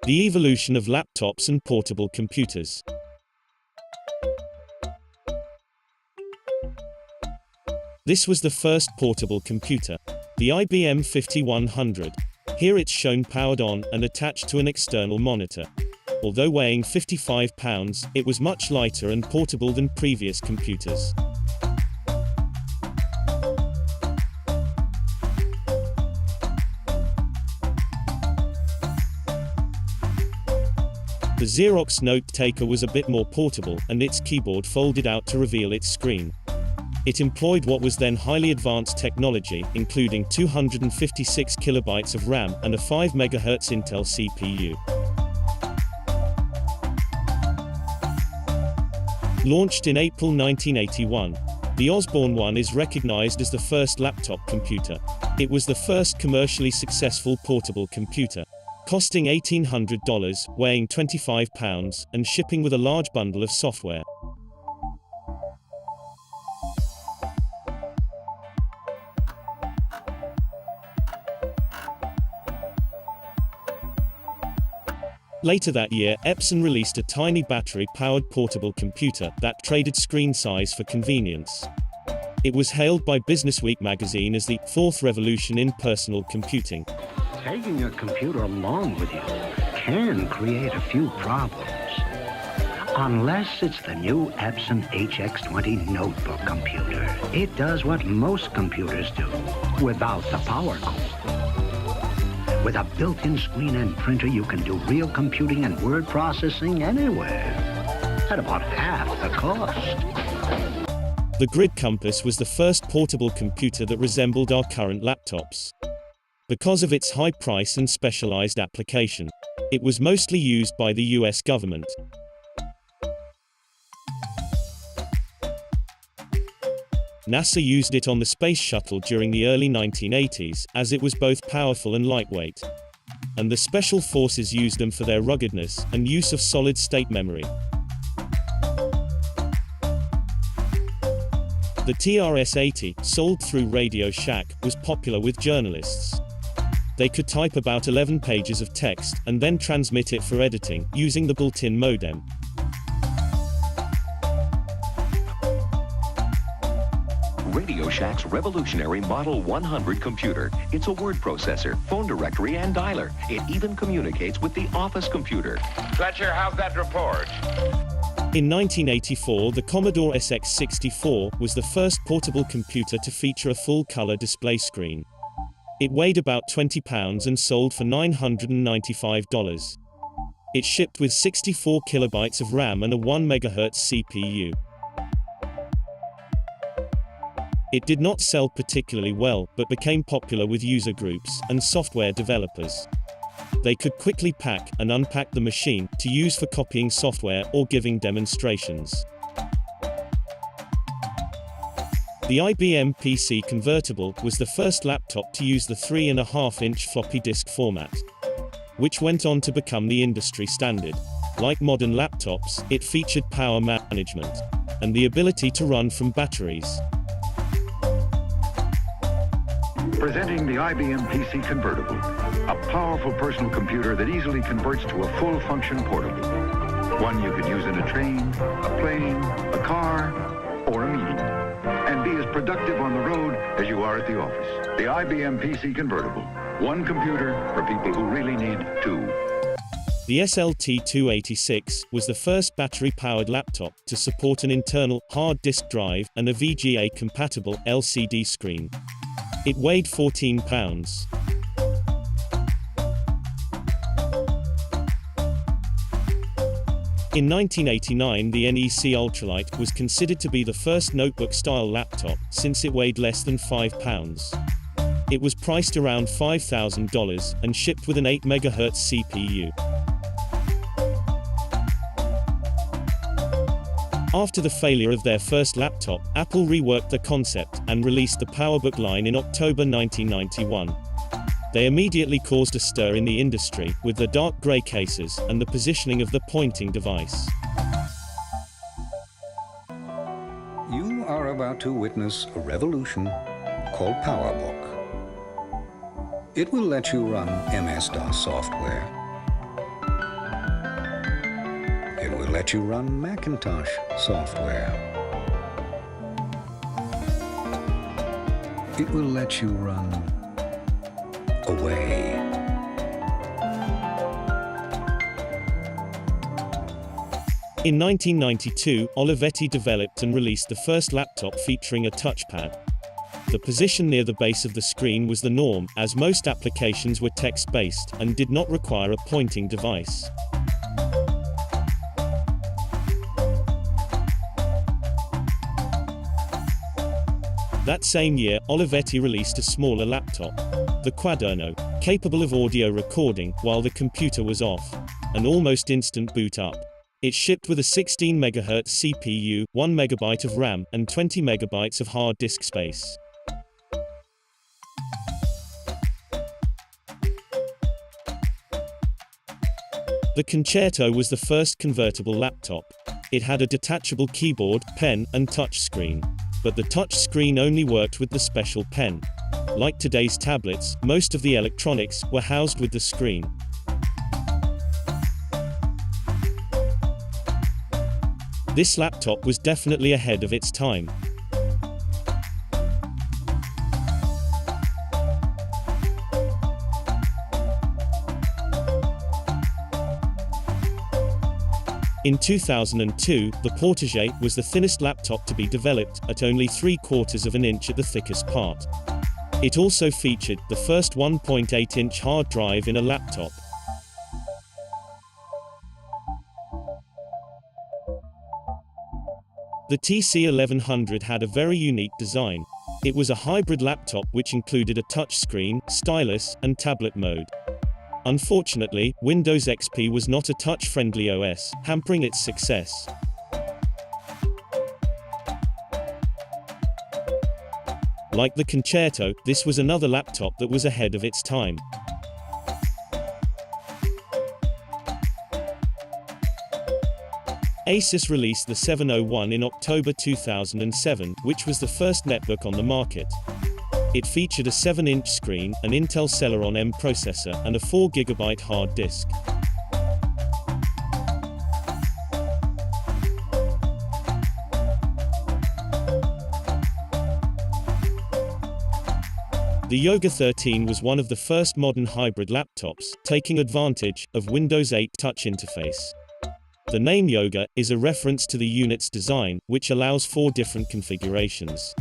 The evolution of laptops and portable computers. This was the first portable computer, the IBM 5100. Here it's shown powered on and attached to an external monitor. Although weighing 55 pounds, it was much lighter and portable than previous computers. The Xerox Note Taker was a bit more portable, and its keyboard folded out to reveal its screen. It employed what was then highly advanced technology, including 256 kilobytes of RAM and a 5 MHz Intel CPU. Launched in April 1981, the Osborne One is recognized as the first laptop computer. It was the first commercially successful portable computer, costing $1,800, weighing 25 pounds, and shipping with a large bundle of software. Later that year, Epson released a tiny battery-powered portable computer that traded screen size for convenience. It was hailed by Businessweek magazine as the fourth revolution in personal computing. Taking a computer along with you can create a few problems. Unless it's the new Epson HX20 notebook computer. It does what most computers do, without the power cord. With a built-in screen and printer, you can do real computing and word processing anywhere, at about half the cost. The Grid Compass was the first portable computer that resembled our current laptops. Because of its high price and specialized application, it was mostly used by the US government. NASA used it on the Space Shuttle during the early 1980s, as it was both powerful and lightweight. And the Special Forces used them for their ruggedness and use of solid-state memory. The TRS-80, sold through Radio Shack, was popular with journalists. They could type about 11 pages of text, and then transmit it for editing, using the built-in modem. Radio Shack's revolutionary Model 100 computer. It's a word processor, phone directory, and dialer. It even communicates with the office computer. Fletcher, how's that report? In 1984, the Commodore SX64 was the first portable computer to feature a full-color display screen. It weighed about 20 pounds and sold for $995. It shipped with 64 kilobytes of RAM and a 1 MHz CPU. It did not sell particularly well, but became popular with user groups and software developers. They could quickly pack and unpack the machine to use for copying software or giving demonstrations. The IBM PC Convertible was the first laptop to use the 3.5-inch floppy disk format, which went on to become the industry standard. Like modern laptops, it featured power management and the ability to run from batteries. Presenting the IBM PC Convertible, a powerful personal computer that easily converts to a full-function portable. One you could use in a train, a plane, a car, or a meeting, and be as productive on the road as you are at the office. The IBM PC Convertible, one computer for people who really need two. The SLT-286 was the first battery-powered laptop to support an internal hard disk drive and a VGA-compatible LCD screen. It weighed 14 pounds. In 1989, the NEC Ultralight was considered to be the first notebook-style laptop, since it weighed less than 5 pounds. It was priced around $5,000 and shipped with an 8 MHz CPU. After the failure of their first laptop, Apple reworked the concept and released the PowerBook line in October 1991. They immediately caused a stir in the industry, with the dark gray cases and the positioning of the pointing device. You are about to witness a revolution called PowerBook. It will let you run MS-DOS software let you run Macintosh software. It will let you run away. In 1992, Olivetti developed and released the first laptop featuring a touchpad. The position near the base of the screen was the norm, as most applications were text-based and did not require a pointing device. That same year, Olivetti released a smaller laptop, the Quaderno, capable of audio recording while the computer was off, an almost instant boot up. It shipped with a 16 MHz CPU, 1 MB of RAM, and 20 MB of hard disk space. The Concerto was the first convertible laptop. It had a detachable keyboard, pen, and touch screen. But the touch screen only worked with the special pen. Like today's tablets, most of the electronics were housed with the screen. This laptop was definitely ahead of its time. In 2002, the Portage was the thinnest laptop to be developed, at only 3/4 of an inch at the thickest part. It also featured the first 1.8-inch hard drive in a laptop. The TC1100 had a very unique design. It was a hybrid laptop which included a touch screen, stylus, and tablet mode. Unfortunately, Windows XP was not a touch-friendly OS, hampering its success. Like the Concerto, this was another laptop that was ahead of its time. Asus released the 701 in October 2007, which was the first netbook on the market. It featured a 7-inch screen, an Intel Celeron M processor, and a 4 GB hard disk. The Yoga 13 was one of the first modern hybrid laptops, taking advantage of Windows 8 touch interface. The name Yoga is a reference to the unit's design, which allows 4 different configurations.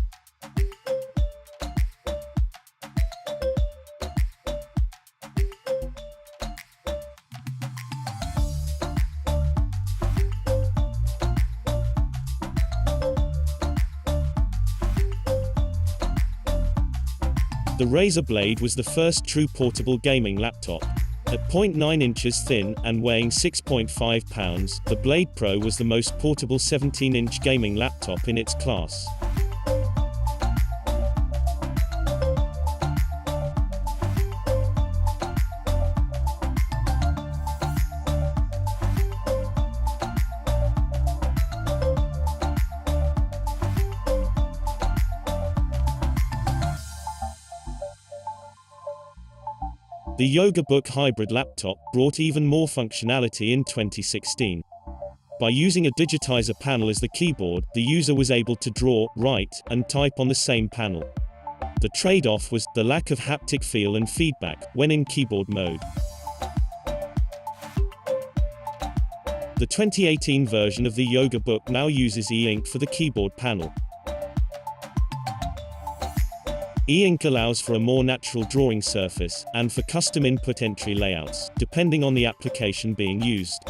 The Razer Blade was the first true portable gaming laptop. At 0.9 inches thin and weighing 6.5 pounds, the Blade Pro was the most portable 17-inch gaming laptop in its class. The Yoga Book hybrid laptop brought even more functionality in 2016. By using a digitizer panel as the keyboard, the user was able to draw, write, and type on the same panel. The trade-off was the lack of haptic feel and feedback when in keyboard mode. The 2018 version of the Yoga Book now uses e-ink for the keyboard panel. E-ink allows for a more natural drawing surface, and for custom input entry layouts, depending on the application being used.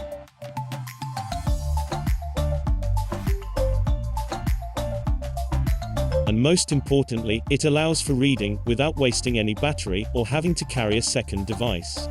And most importantly, it allows for reading, without wasting any battery, or having to carry a second device.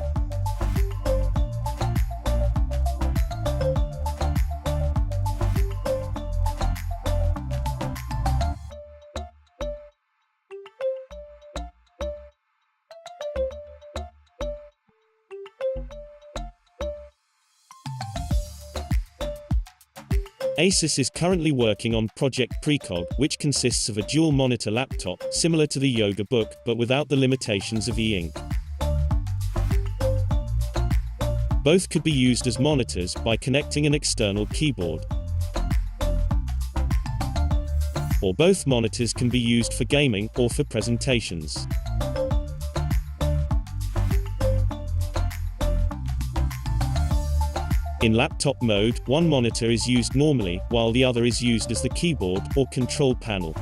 Asus is currently working on Project Precog, which consists of a dual-monitor laptop, similar to the Yoga Book, but without the limitations of e-ink. Both could be used as monitors by connecting an external keyboard. Or both monitors can be used for gaming or for presentations. In laptop mode, one monitor is used normally, while the other is used as the keyboard or control panel.